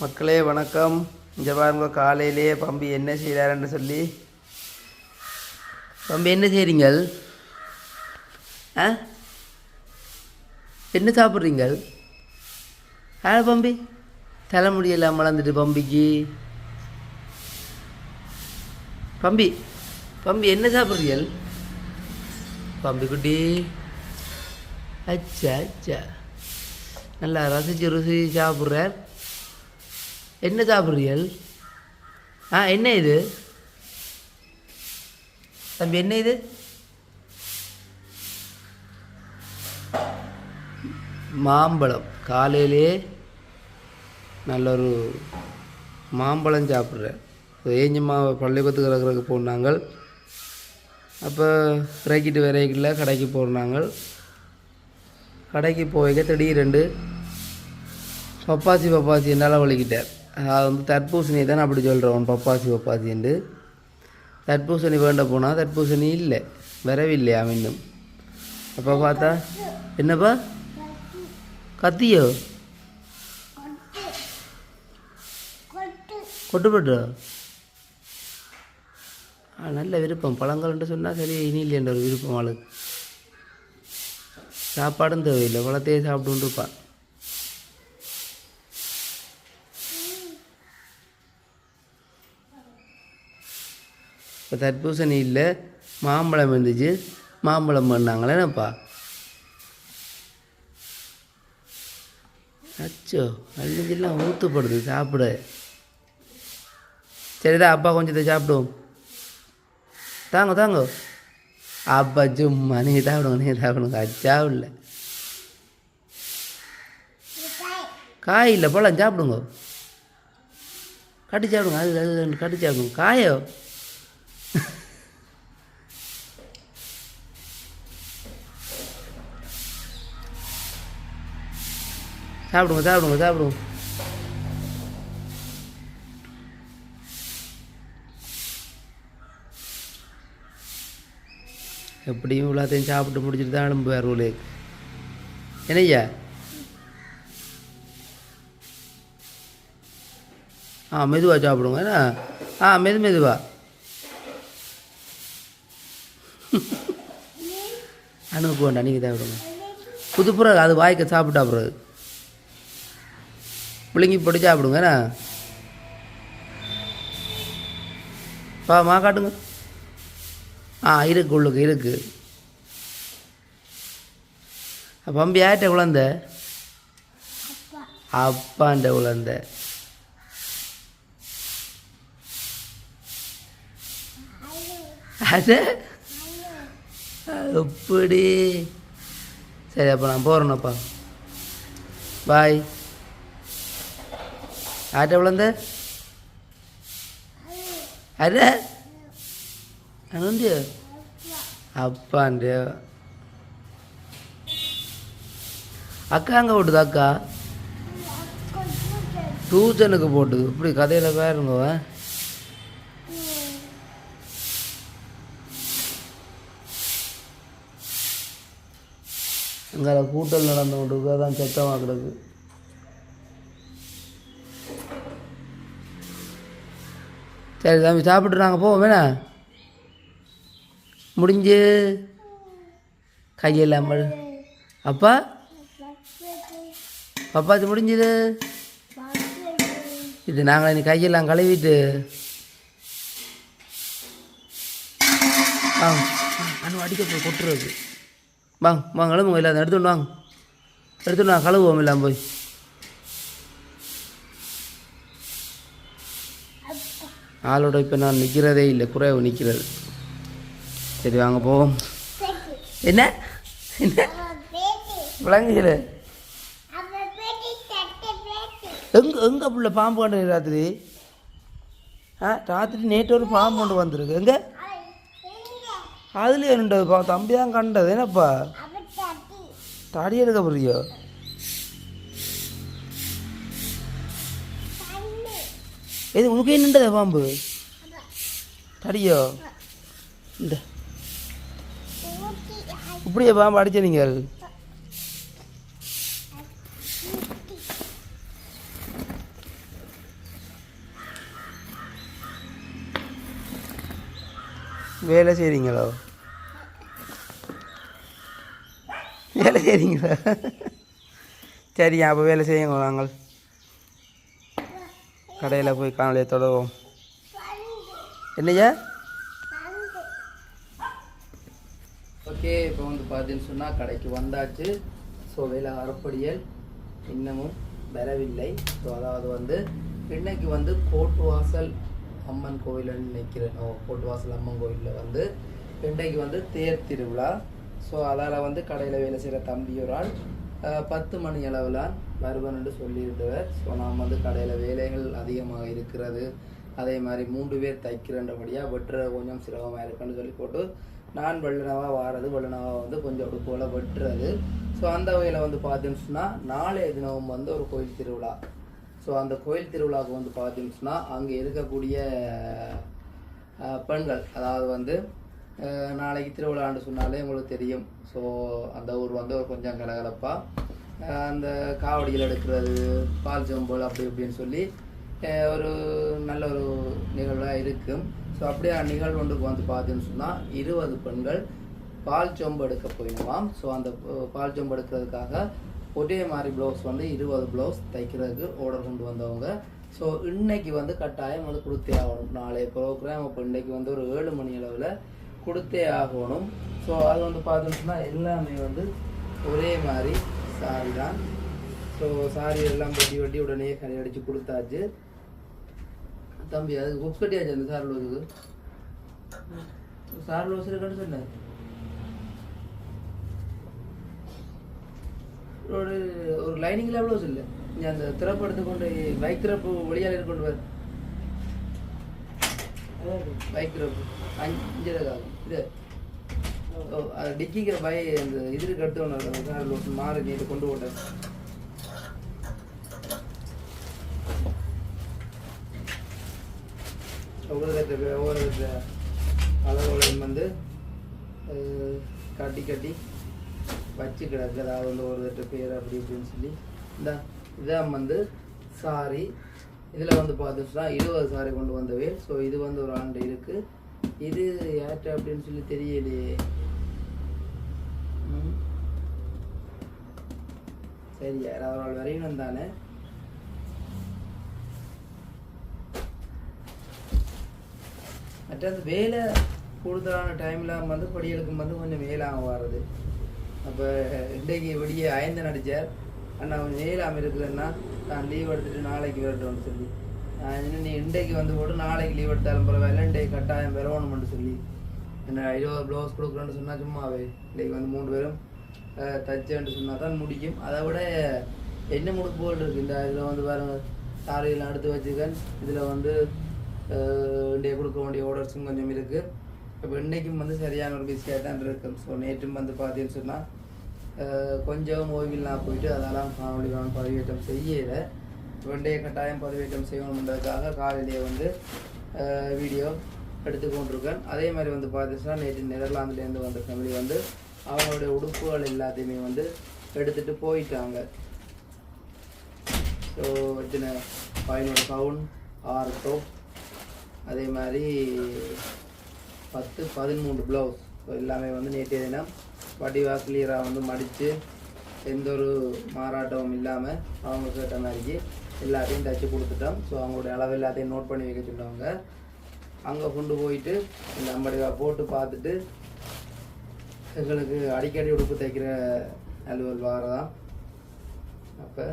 மக்களே வணக்கம். இங்கே பாருங்க, காலையிலேயே பம்பி என்ன செய்கிறாருன்னு சொல்லி. பம்பி என்ன செய்கிறீங்கள்? என்ன சாப்பிட்றீங்கள்? பம்பி தலைமுடியெல்லாம் வளர்ந்துட்டு பம்பிக்கு. பம்பி பம்பி என்ன சாப்பிட்றீங்கள்? பம்பி குட்டி அச்சா அச்சா நல்லா ருசி சாப்பிட்றார். என்ன சாப்பிட்றீர்கள்? என்ன இது தம்பி? என்ன இது? மாம்பழம். காலையிலே நல்ல ஒரு மாம்பழம் சாப்பிட்றேன். ஏஞ்சம்மா பள்ளிக்கூடத்துக்கு இறக்குறதுக்கு போனாங்க. அப்போ இறக்கிட்டு வரைக்கில்ல கடைக்கு போனாங்க. கடைக்கு போய்க்க திடீரெண்டு பப்பாசி என்னால் வலிக்கிட்டார். அது தர்பூசணி தான் அப்படி சொல்கிறவன், பப்பாசி என்று. தர்பூசணி வேண்ட போனால் தர்பூசணி இல்லை, வரவில்லையா இன்னும். அப்போ பார்த்தா என்னப்பா கத்தியோ கொட்டுப்பட்டோ? நல்ல விருப்பம். பழங்கள்ன்ட்டு சொன்னால் சரி இனி இல்லைன்ற ஒரு விருப்பம் ஆளுக்கு. சாப்பாடும் தேவையில்லை, பழத்தையே சாப்பிட்டுன்னு இருப்பான். இப்போ தர்பூசணி இல்லை, மாம்பழம் இருந்துச்சு. மாம்பழம் பண்ணாங்களேப்பா. அச்சோ அழிஞ்செல்லாம் ஊற்றுப்படுது சாப்பிட. சரிதான், அப்பா கொஞ்சத்தை சாப்பிடுவோம். தாங்க அப்பா சும்மா நீ சாப்பிடுங்க. அச்சா இல்லை, காய் இல்லை, பழம் சாப்பிடுங்க. கட்டி சாப்பிடுங்க. அது கட்டி சாப்பிடுங்க. காயோ சாப்பிடுங்க. எப்படியும் எல்லாத்தையும் சாப்பிட்டு முடிச்சுட்டு தான் எழும்புவார் ஊருக்கு. என்னய்யா? மெதுவாக சாப்பிடுங்க. மெதுவா அனுப்பு வேண்டாம், நீங்கள் சாப்பிடுங்க. புதுப்புறம் அது வாய்க்க சாப்பிட்டா பிறகு பிள்ளைங்கி போட்டு சாப்பிடுங்க. மா காட்டுங்க. இருக்கு, உள்ளுக்கு இருக்கு. பம்பி யார்கிட்ட குழந்த? அப்பாண்ட குழந்த. அது எப்படி? சரி, அப்போ நான் போகிறேன்னப்பா. பாய். யார்கிட்ட குழந்த? அட அனந்திய அப்பாண்ட. அக்கா அங்கே போட்டுது. அக்கா டியூஷனுக்கு போட்டுது. இப்படி கதையில் பாருங்க. அங்கே கூட்டல் நடந்து கொண்டு அதான் சத்தமாக கிடக்கு. சரி தம்பி, சாப்பிட்டு நாங்கள் போவோம். வேணா முடிஞ்சு கையெல்லாம் அப்பா பப்பாத்தி முடிஞ்சுது. இது நாங்கள் இன்னைக்கு கையெல்லாம் கழுவிட்டு அடிக்க போய் கொட்டுறது. வாங்க கிளம்புங்க. இல்லாத எடுத்துட்டு வாங்க கழுவுவோம். இல்லாமல் போய் ஆளோட இப்போ நான் நிற்கிறதே இல்லை, குறைவு நிற்கிறது. சரி வாங்க போவோம். என்ன விளங்குல எங்கே பிள்ளை பாம்பு கண்டு ராத்திரி? ராத்திரி நேற்று ஒரு பாம்பு கொண்டு வந்துருக்கு. எங்கே? அதுலேயே ரெண்டு தம்பி தான் கண்டது. என்னப்பா தடி எடுக்க போறியோ? எது உனக்கே நின்றதா பாம்பு? தடியோ? இந்த இப்படியே பாம்பு அடிச்ச நீங்கள்? வேலை செய்கிறீங்களோ? வேலை செய்கிறீங்களா? சரியா, அப்போ வேலை செய்யுங்க. நாங்கள் கடையில் போய் காணொலியை தொடருவோம். என்னையா? ஓகே, இப்போ வந்து பார்த்தீங்கன்னு சொன்னால் கடைக்கு வந்தாச்சு. ஸோ வேலை அறப்படியல் இன்னமும் வரவில்லை. ஸோ அதாவது வந்து இன்னைக்கு வந்து கோட்டுவாசல் அம்மன் கோயில்னு நினைக்கிறேன். கோட்டுவாசல் அம்மன் கோயிலில் வந்து இன்றைக்கு வந்து தேர் திருவிழா. ஸோ அதால் வந்து கடையில் வேலை செய்கிற தம்பி ஒரு ஆள் 10 மணி அளவில் வருவன் என்று சொல்லியிருந்தவர். ஸோ நாம் வந்து கடையில் வேலைகள் அதிகமாக இருக்கிறது, அதே மாதிரி 3 பேர் தைக்கிறன்றபடியாக வெட்டுற கொஞ்சம் சிரமமாக இருக்குன்னு சொல்லி போட்டு நான் வெள்ளனவாக வாரது, வெள்ளனவாக வந்து கொஞ்சம் உடுப்போல் வெட்டுறது. ஸோ அந்த வகையில் வந்து பார்த்தீங்கன்னு சொன்னால் நாளைய தினமும் வந்து ஒரு கோயில் திருவிழா. ஸோ அந்த கோயில் திருவிழாவுக்கு வந்து பார்த்தீங்கன்னு சொன்னால் அங்கே இருக்கக்கூடிய பெண்கள், அதாவது வந்து நாளைக்கு திருவிழான்னு சொன்னாலே உங்களுக்கு தெரியும். ஸோ அந்த ஊர் வந்து ஒரு கொஞ்சம் கலகலப்பாக அந்த காவடிகள் எடுக்கிறது, பால் சொம்பல் அப்படி இப்படின்னு சொல்லி ஒரு நல்ல ஒரு நிகழ்வாக இருக்கும். ஸோ அப்படியே நிகழ்வு ஒன்றுக்கு வந்து பார்த்தீங்கன்னு சொன்னால் 20 பெண்கள் பால் சொம்பு எடுக்க போயிடுவாம். ஸோ அந்த பால் சொம்பு எடுக்கிறதுக்காக ஒரே மாதிரி ப்ளவுஸ் வந்து 20 ப்ளவுஸ் தைக்கிறதுக்கு ஆர்டர் கொண்டு வந்தவங்க. ஸோ இன்னைக்கு வந்து கட்டாயம் வந்து கொடுத்தே ஆகணும். நாளைய ப்ரோக்ராம் இப்போ இன்னைக்கு வந்து ஒரு 7 மணி அளவில் கொடுத்தே ஆகணும். ஸோ அது வந்து பார்த்தோம்னா எல்லாமே வந்து ஒரே மாதிரி சாரி தான். ஸோ சாரி எல்லாம் வெட்டி வெட்டி உடனே கடை அடித்து கொடுத்தாச்சு. தம்பி அதுக்கு புக்ஸ் கட்டியாச்சு. அந்த சார் லோஸுக்கு சார் லோஸ் இருக்குன்னு சொன்னார். ஒரு லைனிங்கில் ப்ளவுஸ் இல்லை. இங்கே அந்த திறப்பு எடுத்துக்கொண்டு பைக் திறப்பு வழியால் கொண்டு வர பைக் திறப்பு 5 ஆகும். இது அது டிக்கிக்கிற பை அந்த இதுக்கு எடுத்து ஒன்று சார் லோஸ் மாறு இது கொண்டு போட்டேன். ஒவ்வொரு அளவுகளையும் வந்து கட்டி கட்டி வச்சு கிடக்கு. அதாவது வந்து ஒரு பேர் அப்படி இப்படின்னு சொல்லி இதான் வந்து சாரி. இதில் வந்து பார்த்துச்சுன்னா 20 சாரி கொண்டு வந்தவே. ஸோ இது வந்து ஒரு ஆண்டு இருக்குது. இது யார்கிட்ட அப்படின்னு சொல்லி தெரியலையே. சரி, யாராவது ஒரு வரையணும் தானே. மற்ற அந்த வேலை கூடுதலான டைமில் வந்து படிகளுக்கு வந்து கொஞ்சம் மேலாக வர்றது. அப்போ இன்றைக்கு விடிய அயந்தன் அடித்தார். அண்ணா கொஞ்சம் மேலாமல் இருக்குதுன்னா நான் லீவ் எடுத்துகிட்டு நாளைக்கு வரட்டும்னு சொல்லி இன்னும் நீ இன்றைக்கு வந்து போட்டு நாளைக்கு லீவ் எடுத்தாலும் பரவாயில்ல, இன்றைக்கு கட்டாயம் வரணும்னு சொல்லி என்ன 20 ப்ளவுஸ் கொடுக்குறேன்னு சொன்னால் சும்மாவே இன்றைக்கு வந்து 3 பேரும் தைச்சேன்னு சொன்னால் தான் முடிக்கும். அதை விட என்ன முடுக்கு போல் இருக்குது. இந்த இதில் வந்து பாருங்கள் சாரியெல்லாம் எடுத்து வச்சுக்கேன். இதில் வந்து இன்றைய கொடுக்க வேண்டிய ஆர்டர்ஸும் கொஞ்சம் இருக்குது. இப்போ இன்றைக்கும் வந்து சரியான ஒரு பிஸியாக தான் இருக்கும். ஸோ நேற்றும் வந்து பார்த்தீங்கன்னு சொன்னால் கொஞ்சம் ஓய்வில்லாம் போயிட்டு அதெல்லாம் காணொலிகான பதிவேற்றம் செய்யலை. இன்றைய கட்டாயம் பதிவேற்றம் செய்யணுன்றதுக்காக காலையிலேயே வந்து வீடியோ எடுத்து கொண்டிருக்கேன். அதே மாதிரி வந்து பார்த்தீங்கன்னா நேற்று நெதர்லாந்துலேருந்து வந்த ஃபேமிலி வந்து அவங்களுடைய உடுப்புகள் எல்லாத்தையுமே வந்து எடுத்துகிட்டு போயிட்டாங்க. ஸோ எத்தனை 500 பவுன் 6 டாப், அதே மாதிரி 10-13 ப்ளவுஸ். ஸோ எல்லாமே வந்து நேற்றைய தினம் வடிவாக கிளியராக வந்து மடித்து எந்த ஒரு மாறாட்டமும் இல்லாமல் அவங்க கேட்ட மாதிரிக்கு எல்லாத்தையும் தைச்சி கொடுத்துட்டோம். ஸோ அவங்களுடைய அளவு எல்லாத்தையும் நோட் பண்ணி வைக்க சொன்னவங்க. அங்கே கொண்டு போயிட்டு இந்த அம்படிவா போட்டு பார்த்துட்டு எங்களுக்கு அடிக்கடி உடுப்பு தைக்கிற அலுவல் வாரதான். அப்போ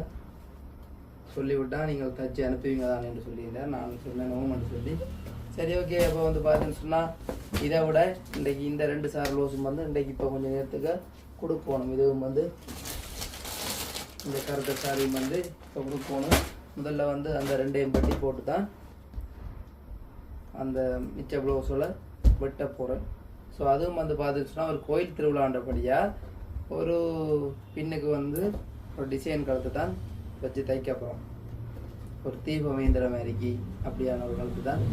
சொல்லிவிட்டால் நீங்கள் தைச்சி அனுப்புவீங்க தான் என்று சொல்லியிருந்தேன். நான் சொன்னேன் சொல்லி சரி ஓகே. அப்போ வந்து பார்த்தீங்கன்னு சொன்னால் இதை விட இன்றைக்கி இந்த 2 சார் லோஸும் வந்து இன்றைக்கு இப்போ கொஞ்சம் நேரத்துக்கு கொடுக்கணும். இதுவும் வந்து இந்த கருத்த சாரியும் வந்து இப்போ கொடுக்கணும். முதல்ல வந்து அந்த 2ஐயும் பட்டி போட்டு தான் அந்த மிச்ச ப்ளவுஸோட வெட்ட போகிறேன். ஸோ அதுவும் வந்து பார்த்துச்சுன்னா ஒரு கோயில் திருவிழான்றபடியாக ஒரு பின்னுக்கு வந்து ஒரு டிசைன் கழுத்து தான் வச்சு தைக்க போகிறோம். ஒரு தீபமேந்திர மாதிரிக்கு அப்படியான ஒரு கழுத்து தான்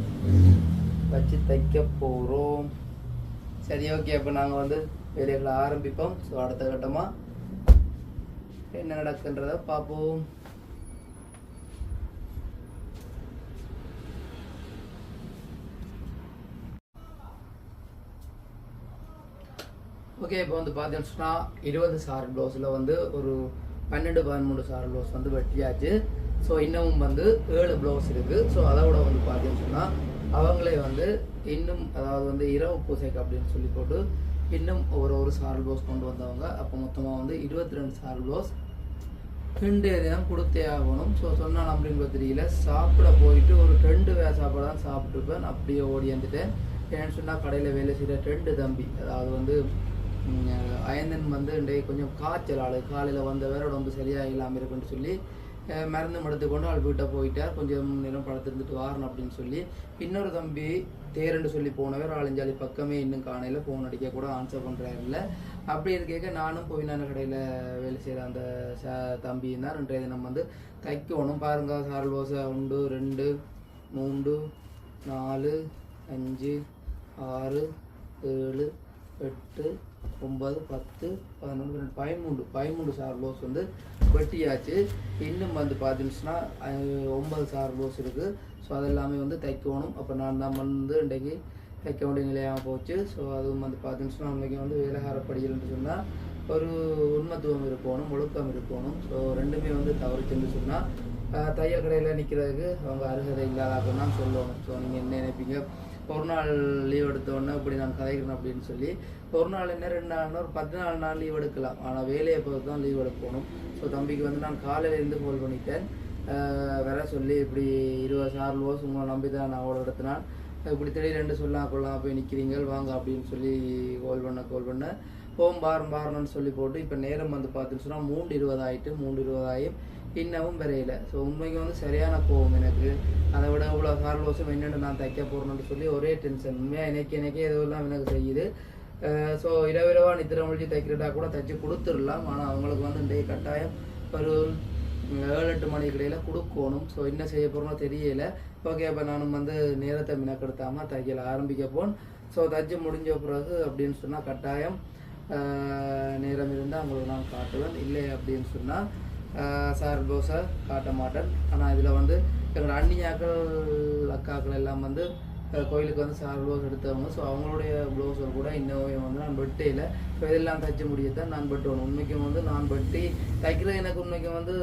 வச்சு தைக்க போகிறோம். சரி ஓகே. அப்போ நாங்கள் வந்து வேலைகளை ஆரம்பிப்போம். ஸோ அடுத்த கட்டமாக என்ன நடக்குன்றதை பார்ப்போம். ஓகே, இப்போ வந்து பார்த்தீங்கன்னா 20 சாரல் ப்ளவுஸில் வந்து ஒரு 12-13 சாரல் ப்ளவுஸ் வந்து வெட்டியாச்சு. ஸோ இன்னமும் வந்து 7 ப்ளவுஸ் இருக்குது. ஸோ அதோட வந்து பார்த்தீங்கன்னா அவங்களே வந்து இன்னும் அதாவது வந்து இரவு பூசைக்கு அப்படின்னு சொல்லி போட்டு இன்னும் ஒரு சாரல் ப்ளவுஸ் கொண்டு வந்தவங்க. அப்போ மொத்தமாக வந்து 22 சாரல் ப்ளவுஸ் 2 தினம் கொடுத்தே ஆகணும். ஸோ சொன்னால் அப்படின்னு தெரியல, சாப்பிட போயிட்டு ஒரு 2 வேலை சாப்பாடு தான் சாப்பிட்டுருப்பேன். அப்படியே ஓடி வந்துட்டேன். ஏன்னு சொன்னால் கடையில் வேலை செய்கிற 2 தம்பி, அதாவது வந்து அயந்தன் வந்து இன்றைக்கு கொஞ்சம் காய்ச்சல் ஆள், காலையில் வந்த வேற உடம்பு சரியாக இல்லாமல் இருக்குன்னு சொல்லி மருந்து எடுத்துக்கொண்டு ஆள் வீட்டை போயிட்டார். கொஞ்சம் நேரம் படுத்துருந்துட்டு வாரணும் அப்படின்னு சொல்லி இன்னொரு தம்பி தேரண்டு சொல்லி போனவர் ஆளுஞ்சாலி பக்கமே இன்னும் காணையில் ஃபோன் அடிக்க கூட ஆன்சர் பண்ணுறாரு இல்லை. அப்படி இருக்க நானும் போய் நான் கடையில் வேலை செய்கிற அந்த தம்பியும் தான் 2 தினம் வந்து தைக்கணும். பாருங்க, சாரல் ப்ளவுஸை 1 2 3 4 5 6 7 8 9 10 11 12 13 சார் ப்ளவுஸ் வந்து வெட்டியாச்சு. இன்னும் வந்து பார்த்தீங்கன்னா 9 சார் ப்ளவுஸ் இருக்குது. ஸோ அதெல்லாமே வந்து தைக்கணும். அப்போ நான் தான் வந்து இன்றைக்கு தைக்க வேண்டிய நிலையாக போச்சு. ஸோ அதுவும் வந்து பார்த்தீங்கன்னா இன்றைக்கி வந்து வேலைகாரப்படிகள்னு சொன்னால் ஒரு உண்மத்துவம் இருக்கணும், ஒழுக்கம் இருக்கணும். ஸோ ரெண்டுமே வந்து தவறுச்சுன்னு சொன்னால் தையல் கடையில் நிற்கிறதுக்கு அவங்க அருகதை இல்லாத தான் சொல்லணும். ஸோ நீங்கள் என்ன நினைப்பீங்க, ஒரு நாள் லீவ் எடுத்தோடனே இப்படி நான் கதைக்கிறேன் அப்படின்னு சொல்லி ஒரு நாள் என்ன 2 நாள் ஒரு 14 நாள் லீவ் எடுக்கலாம். ஆனால் வேலையை பொறுத்து தான் லீவ் எடுக்கணும். ஸோ தம்பிக்கு வந்து நான் காலையிலேருந்து கால் பண்ணிட்டேன், வர சொல்லி இப்படி 20 சாரல் ப்ளவுஸ் உங்களை நம்பி தான் நான் அவ்வளோ எடுத்தினான், இப்படி திடீரெண்டு கொள்ளலாம் போய் நிற்கிறீங்க வாங்க அப்படின்னு சொல்லி கால் பண்ண ஹோம் பாரம்னு சொல்லி போட்டு இப்போ நேரம் வந்து பார்த்துன்னு சொன்னால் 3:20 ஆகிட்டு 3:20 இன்னமும் வரையில. ஸோ உண்மைக்கு வந்து சரியான கோவம் எனக்கு. அதை விட இவ்வளோ சாரல் ப்ளவுஸும் என்னென்னு நான் தைக்க போகிறேன்னு சொல்லி ஒரே டென்ஷன். உண்மையாக எனக்கே எதுவெல்லாம் எனக்கு செய்யுது. ஸோ இரவிரவா நித்திர முடிச்சு தைக்கிறதா கூட தைச்சி கொடுத்துடலாம். ஆனால் அவங்களுக்கு வந்து இன்றைய கட்டாயம் ஒரு 7-8 மணிக்கு இடையில் கொடுக்கணும். ஸோ என்ன செய்ய போகிறோமோ தெரியலை. ஓகே, அப்போ நானும் வந்து நேரத்தை மினக்கெடுத்தாமல் தைக்கல ஆரம்பிக்க போன். ஸோ தைச்சி முடிஞ்ச பிறகு அப்படின்னு சொன்னால் கட்டாயம் நேரம் இருந்தால் அவங்களுக்கு நான் காட்டுவேன். இல்லை அப்படின்னு சொன்னால் சாரல் ப்ளவுஸை காட்ட மாட்டேன். ஆனால் இதில் வந்து எங்களோட அண்ணியாக்கள் அக்காக்கள் எல்லாம் வந்து கோயிலுக்கு வந்து சாரல் ப்ளவுஸ் எடுத்தவங்க. ஸோ அவங்களுடைய ப்ளவுஸும் கூட இன்னும் வந்து நான் வெட்டையில் ஸோ இதெல்லாம் தைச்ச முடியத்தான் நான் வெட்டணும். உண்மைக்கும் வந்து நான் வெட்டி தைக்கிறது எனக்கு உண்மைக்கும் வந்து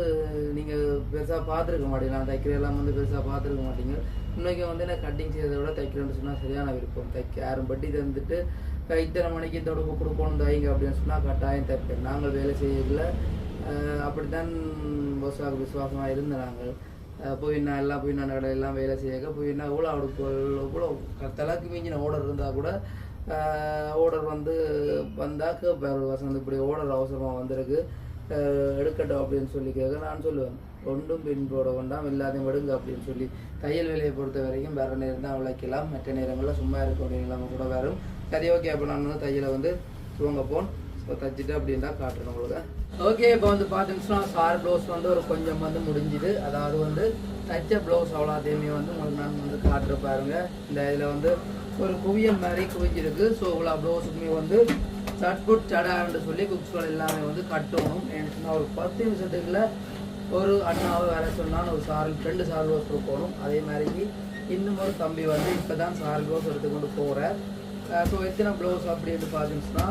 நீங்கள் பெருசாக பார்த்துருக்க மாட்டீங்க. நான் தைக்கிறதெல்லாம் வந்து பெருசாக பார்த்துருக்க மாட்டீங்க. உண்மைக்கும் வந்து எனக்கு கட்டிங் செய்யறதை விட தைக்கிறேன்னு சொன்னால் சரியான விருப்பம். யாரும் வெட்டி தந்துட்டு இத்தனை மணிக்கு தொடுப்பு கொடுக்கணும் தைங்க அப்படின்னு சொன்னால் கட்டாயம் தைப்பேன். நாங்கள் வேலை செய்யல அப்படித்தான் விசுவாசமாக இருந்த நாங்கள் போய் நான் கடையெல்லாம் வேலை செய்ய போய் எவ்வளோ இவ்வளோ தலைக்கு மிஞ்சின ஆர்டர் இருந்தால் கூட ஆர்டர் வந்து வந்தால் கேட்பார் வசந்த் இப்படி ஆர்டர் அவசரமாக வந்திருக்கு எடுக்கட்டும் அப்படின்னு சொல்லி கேட்க நான் சொல்லுவேன், ஒன்றும் பின்போட வேண்டாம் எல்லாத்தையும் எடுங்க அப்படின்னு சொல்லி. தையல் வேலையை பொறுத்த வரைக்கும் வேறு நேரம் தான் உழைக்கலாம், மற்ற நேரங்களில் சும்மா இருக்க வேண்டிய நிலைமை கூட வரும். சரி, ஓகே, அப்போ நான் வந்து தையலை வந்து துவங்க போன் தைச்சிட்டு அப்படின்னா காட்டுறேன் உங்களுக்கு. ஓகே, இப்போ வந்து பார்த்தீங்கன்னா சார் ப்ளவுஸ் வந்து ஒரு கொஞ்சம் வந்து முடிஞ்சுது. அதாவது வந்து தைச்ச ப்ளவுஸ் அவ்வளோத்தையுமே வந்து உங்களுக்கு நான் வந்து காட்டுற பாருங்க. இந்த இதில் வந்து ஒரு குவியல் மாதிரி குவிஞ்சிருக்கு. ஸோ இவ்வளோ ப்ளவுஸுக்குமே வந்து சட்புட் சடான்னு சொல்லி குக்ஸ்கள் எல்லாமே வந்து கட்டணும். ஏன்னா ஒரு 10 நிமிஷத்துக்குள்ள ஒரு அண்ணாவை வேலை சொன்னால் ஒரு சாரல் 2 சாரல் ப்ளவுஸ் கொடுக்கணும். அதே மாதிரி இன்னும் ஒரு தம்பி வந்து இப்போ தான் சாரல் ப்ளவுஸ் எடுத்துக்கொண்டு போகிறேன். ஸோ எத்தனை ப்ளவுஸ் அப்படின்னு பார்த்தீங்கன்னா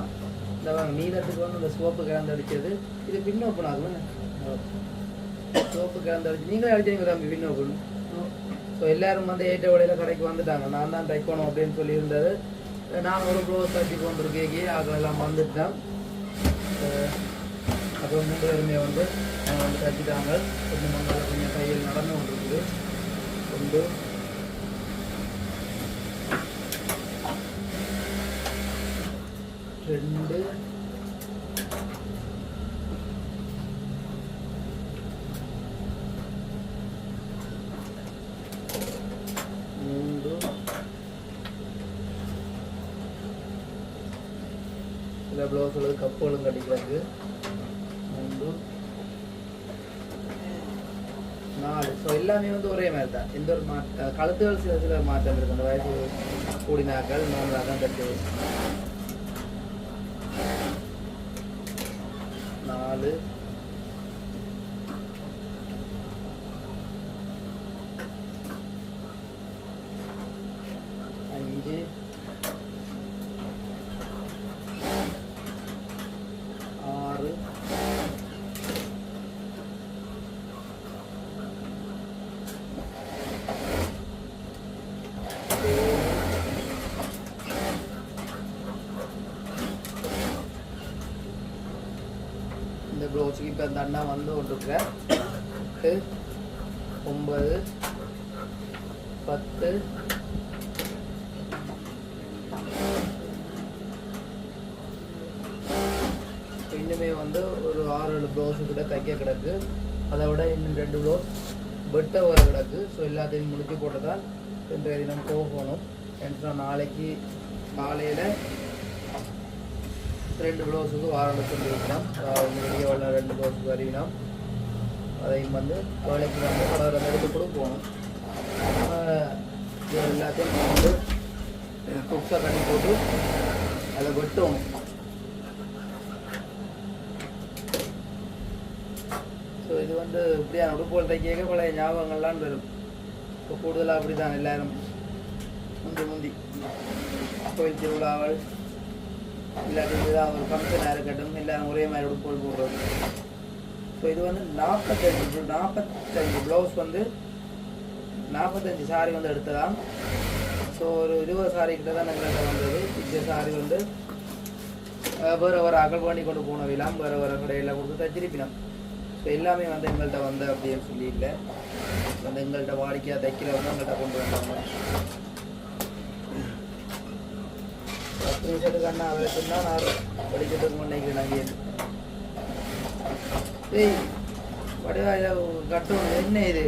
இந்த நீளத்துக்கு வந்து இந்த சோப்பு கிழந்து அடித்தது இது பின்னோப்பன் ஆகும். சோப்பு கிழந்து அடிச்சு நீங்களே அடிச்சீங்க தம்பி பின்னோப்பன். ஸோ எல்லோரும் வந்து ஏற்ற வழியில் கடைக்கு வந்துட்டாங்க. நான் தான் தைக்கணும் அப்படின்னு சொல்லியிருந்தது. நான் ஒரு ப்ளவுஸ் தைச்சி கொண்டிருக்கேக்கி அதெல்லாம் வந்துட்டேன். அப்புறம் 3 பேருமே வந்து தைச்சிட்டாங்க. கொஞ்சம் மங்கால கொஞ்சம் தையல் நடந்து கொண்டிருக்குது. 1 2 3 சில ப்ளவுஸ் கப்புகளும் கட்டிக்கிறது 3 4. ஸோ எல்லாமே வந்து ஒரே மாதிரி தான். எந்த ஒரு கழுத்துகள் சில மாற்றம் இருக்கு. அந்த வயசு கூடினாக்கள் நாங்களாக தான் தட்டு 4 5 இப்போ அந்த அண்ணா வந்து கொண்டிருக்கிறேன் 9 10 இன்னுமே வந்து ஒரு 6-7 ப்ளவுஸு கிட்ட தைக்க கிடக்கு. அதை விட இன்னும் 2 ப்ளவுஸ் வெட்ட வர கிடக்கு. ஸோ எல்லாத்தையும் முடிச்சு போட்டதால் இன்றைய தினம் போகணும். என்று நாளைக்கு காலையில் 2 ப்ளவுஸுக்கு வாரம் சொல்லியிருக்கிறோம். வெளியே உள்ள 2 ப்ளவுஸுக்கு அறிவினோம். அதையும் வந்து வேலைக்கு வந்து கலரை எடுத்து கூட போகணும். இது எல்லாத்தையும் வந்து குக்ஸாக கட்டி போட்டு அதை வெட்டணும். ஸோ இது வந்து இப்படியான உடுப்புகள் தைக்க பழைய ஞாபகங்கள்லாம் வரும். இப்போ கூடுதலாக அப்படி தான் எல்லோரும் முந்தி கோயில் திருவிழாவல் இல்லாட்டி ஒரு ஃபங்க்ஷனாக இருக்கட்டும் எல்லோரும் ஒரே மாதிரி உடுப்புகள் போடுறது. ஸோ இது வந்து 45 ப்ளவுஸ் வந்து 45 சாரி வந்து எடுத்ததான். ஸோ ஒரு 20 சாரி கிட்ட தான் எங்கள்கிட்ட வந்தது. இந்த சாரி வந்து வேறு ஒரு அகல் பண்ணி கொண்டு போனவிலாம் வேறு கடையில் கொடுத்து தச்சிருப்பினோம். ஸோ எல்லாமே வந்து எங்கள்கிட்ட வந்து அப்படின்னு சொல்லி இல்லை, வந்து எங்கள்கிட்ட வாடிக்கையாக தைக்கிறவங்க எங்கள்கிட்ட கொண்டு வந்தாங்க. 10 நிமிஷத்துக்கு அண்ணா அவருக்கு தான் நான் படிக்கிறதுக்கு நினைக்கிறேன். நாங்கள் ஏய் வடிவா இதை கட்டணும். என்ன இது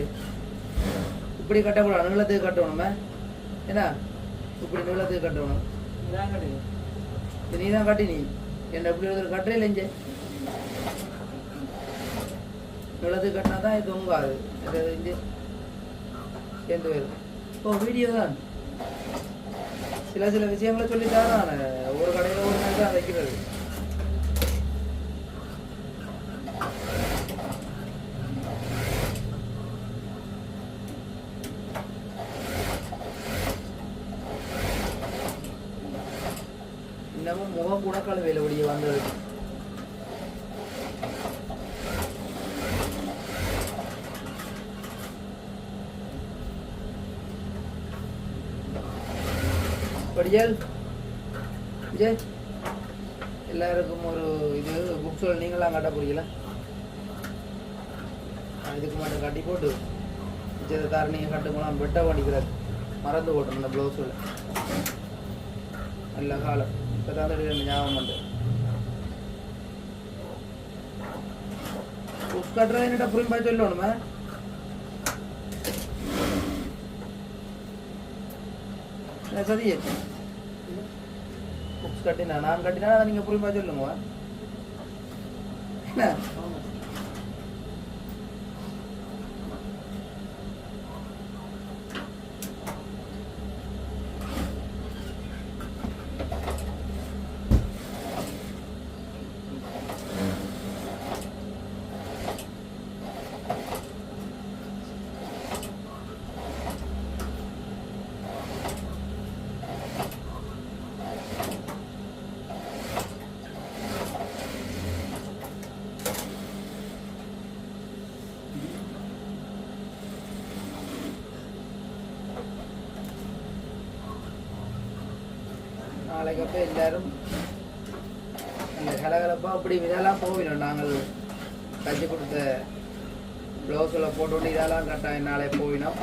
இப்படி கட்டக்கூடாது, நீளத்துக்கு கட்டணுமே. ஏன்னா இப்படி நீளத்துக்கு கட்டணும். நீ தான் கட்டி நீ என்ன இப்படி ஒரு கட்டுறே இல்லைங்க. நீளத்துக்கு கட்டினா தான் இது தொங்காது. இங்கே சேர்ந்து போயிடும். ஓ வீடியோ தான் சில விஷயங்களை சொல்லித்தான் நான் ஒவ்வொரு கடையில் ஒரு நாள் தான் வைக்கிறது. இன்னமும் முகம் கூட கழுவையில் வெளியே வந்தது. படியல் விஜய் எல்லாருக்கும் ஒரு இது புக் சொல்ல நீங்களாம் கட்ட புரியல. இதுக்கு மட்டும் கட்டி போட்டு விஜய் தார நீங்கள் கட்டுக்கலாம். வெட்ட பண்ணிக்கிறார் மறந்து போட்டோம் இந்த ப்ளவுஸில் நல்ல காலம். இப்போ தான் ஞாபகம் வந்து புக்ஸ் கட்டுறது என்னட்டா புரியும்பா சொல்லணுமே. சரி புக்ஸ் கட்டினா நான் கட்டினா அதை நீங்கள் புரியுமா சொல்லுங்க. என்ன நாளைக்கு அப்போ எல்லாரும் அந்த கலகலப்பாக அப்படி இதெல்லாம் போவிடும். நாங்கள் தச்சு கொடுத்த ப்ளவுஸில் போட்டோன்னு இதெல்லாம் கட்டாயம் நாளே போவினோம்.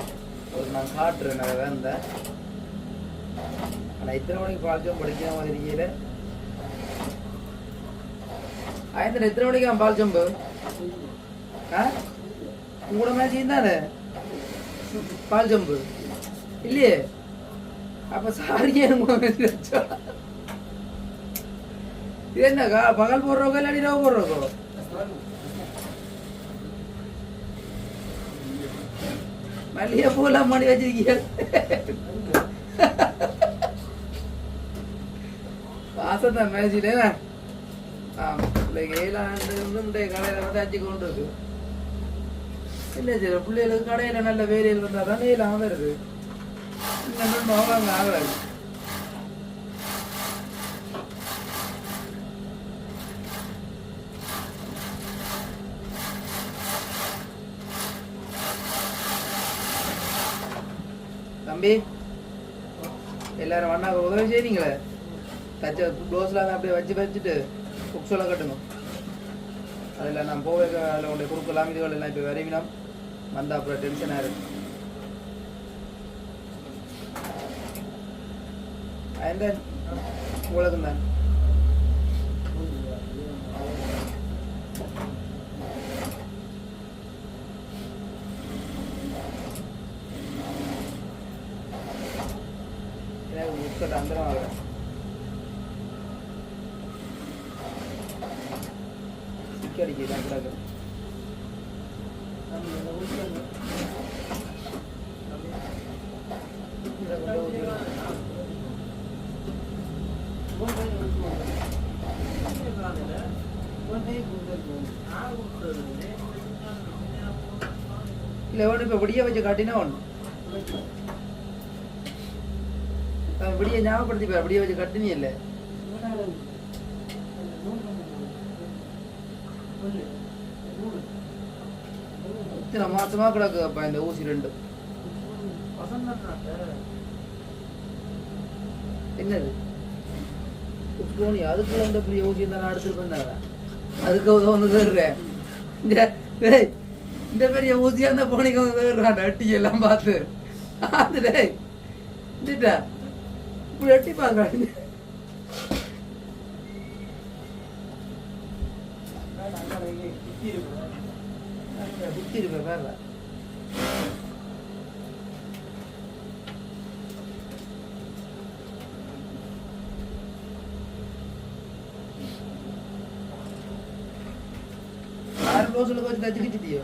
ஒரு நான் காட்டுறேன் நிறைய இருந்தேன். ஆனால் இத்தனை மணிக்கு பால்ச்சோம் படிக்கிற மாதிரி இருக்கையில் ஆயிரத்தி எத்தனை மணிக்கு நான் பால்ச்சோம்பு உங்களோட மேட்சிங் தானே பால்ச்சோம்பு இல்லையே. அப்ப சாரியே இது என்னக்கா பகல் போடுறோக்கோ இல்லாடி ரவு போடுறோக்கோ? மல்லிகை பூலாம் மணி வச்சிருக்கீங்க. வாசத்தான் மேய்ச்சிட்டே பிள்ளைங்க கடையில வந்து அச்சு கொண்டு இருக்கு. என்ன சரி பிள்ளைகளுக்கு கடையில நல்ல வேலையில் இருந்தால் தான் ஏலாம் வருது. ஆகலாது. தம்பி எல்லாரும் வண்ணா உதவி செய்றீங்களே. தச்ச ப்ளவுஸ்லாம் அப்படியே வச்சுட்டு புக்ஸ் எல்லாம் கட்டுங்க. அதில் நான் போக அதில் உடைய கொடுக்கலாம் இதுகள் எல்லாம் இப்போ விரைவினம் வந்தால் அப்புறம் டென்ஷனாக இருக்கு. எந்த உங்களுக்கு தான் எனக்கு முக்கட்ட அந்தரம் ஆகிறேன். சிக்கடிக்கு தான் கிடக்கு. இல்லை ஒன்று இப்போ விடிய வச்சு காட்டினா ஒன்று விடிய ஞாபகப்படுத்தி விடிய வச்சு கட்டினி இல்லை இத்தனை மாசமா கிடக்கு அப்பா இந்த ஊசி ரெண்டு. என்னது உஸ்கோனி அதுக்குள்ள இந்த பெரிய ஊசி தான் எடுத்துட்டு வந்தாங்க. அதுக்கு வந்து வேறுறேன் இந்த பெரிய ஊசியா இருந்தா போனிக்கு வந்து வேறுறான் அட்டி எல்லாம் பார்த்து அதுடே இந்துட்டா இப்படி எட்டி பார்க்க குத்தி இருப்பேன் வேற ஆறு ரோஸுக்கு வச்சு தச்சுக்கிட்டியோ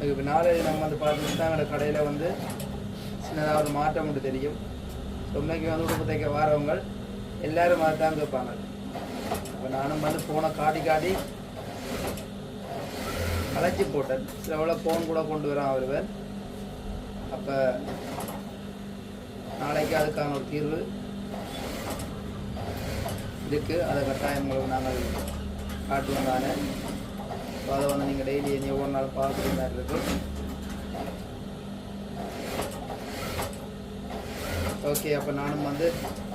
இப்போ நாளை நம்ம வந்து பார்த்துட்டாங்க கடையில் வந்து சின்னதாக ஒரு மாற்றம் உண்டு தெரியும். சொன்னைக்கு வந்து உடுப்பு தைக்க வாரவங்க எல்லாரும் அதை தான் கேட்பாங்க. இப்போ நானும் வந்து ஃபோனை காட்டி காட்டி அழைச்சி போட்டேன். சிலவளை ஃபோன் கூட கொண்டு வரான் ஒருவர். அப்போ நாளைக்கு அதுக்கான ஒரு தீர்வு இருக்குது. அதை கட்டாயம் நாங்கள் காட்டுவோம் தானே. அதை வந்து நீங்கள் டெய்லி ஒவ்வொரு நாள் பார்க்குற மாதிரி இருக்கும். ஓகே, அப்போ நானும் வந்து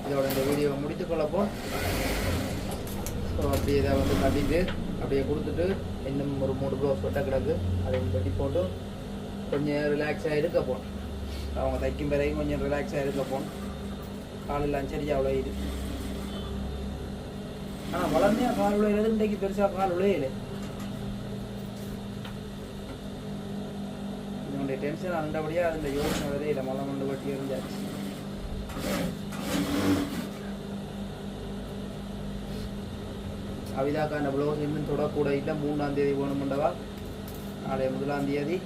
இதோட இந்த வீடியோவை முடித்துக்கொள்ளப்போம். ஸோ அப்படியே இதை வந்து கட்டிட்டு அப்படியே கொடுத்துட்டு இன்னும் ஒரு 3 ப்ளவுஸ் வெட்ட கிடக்கு அதையும் கட்டி போட்டு கொஞ்சம் ரிலாக்ஸாக இருக்க போன். அவங்க தைக்கும் பிறகு கொஞ்சம் ரிலாக்ஸாக இருக்க போன். காலெல்லாம் சரியா அவ்வளோ இது. ஆனால் வளர்மையாக கால் விளையிறது இன்றைக்கு பெருசாக கால் விளையலை. என்னுடைய டென்ஷன் அந்தபடியாக அந்த யோசனை வரையே இல்லை. மலம் கொண்டு வட்டி இருந்தாச்சு. அவிதாக்கா அந்த ப்ளவுஸ் இன்னும் தொடக்கூட இல்லை. 3ஆம் தேதி போகணும்ண்டவா. நாளை 1ஆம் தேதி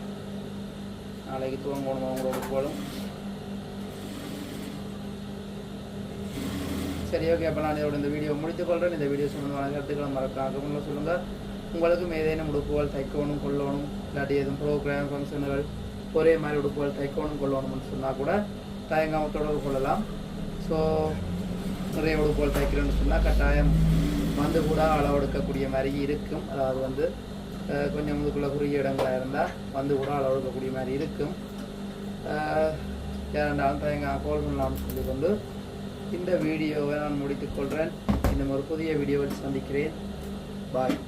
நாளைக்கு துவங்கணும் அவங்களோட போகணும். சரி, ஓகே. அப்போ நான் இதோட இந்த வீடியோ முடித்துக்கொள்கிறேன். இந்த வீடியோ சம்பந்தமான கருத்துக்களை மறக்காம சொல்லுங்கள். உங்களுக்கும் ஏதேனும் உடுப்புகள் தைக்கணும் கொள்ளணும், இல்லாட்டி எதுவும் ப்ரோக்ராம் ஃபங்க்ஷனுகள் ஒரே மாதிரி உடுப்புகள் தைக்கணும் கொள்ளணும்னு சொன்னால் கூட தயங்காமல் தொடர்பு கொள்ளலாம். ஸோ நிறைய உடுப்புகள் தைக்கிறேன்னு சொன்னால் கட்டாயம் வந்து கூட அளவெடுக்கக்கூடிய மாதிரி இருக்கும். அதாவது வந்து கொஞ்சம் முதுக்குள்ள குறுகிய இடங்களாக இருந்தால் வந்து கூட அளவெடுக்கக்கூடிய மாதிரி இருக்கும். யாரெண்டாலும் தயங்க கால் பண்ணலாம்னு சொல்லிக்கொண்டு இந்த வீடியோவை நான் முடித்துக்கொள்கிறேன். இன்னும் ஒரு புதிய வீடியோவில் சந்திக்கிறேன். பாய்.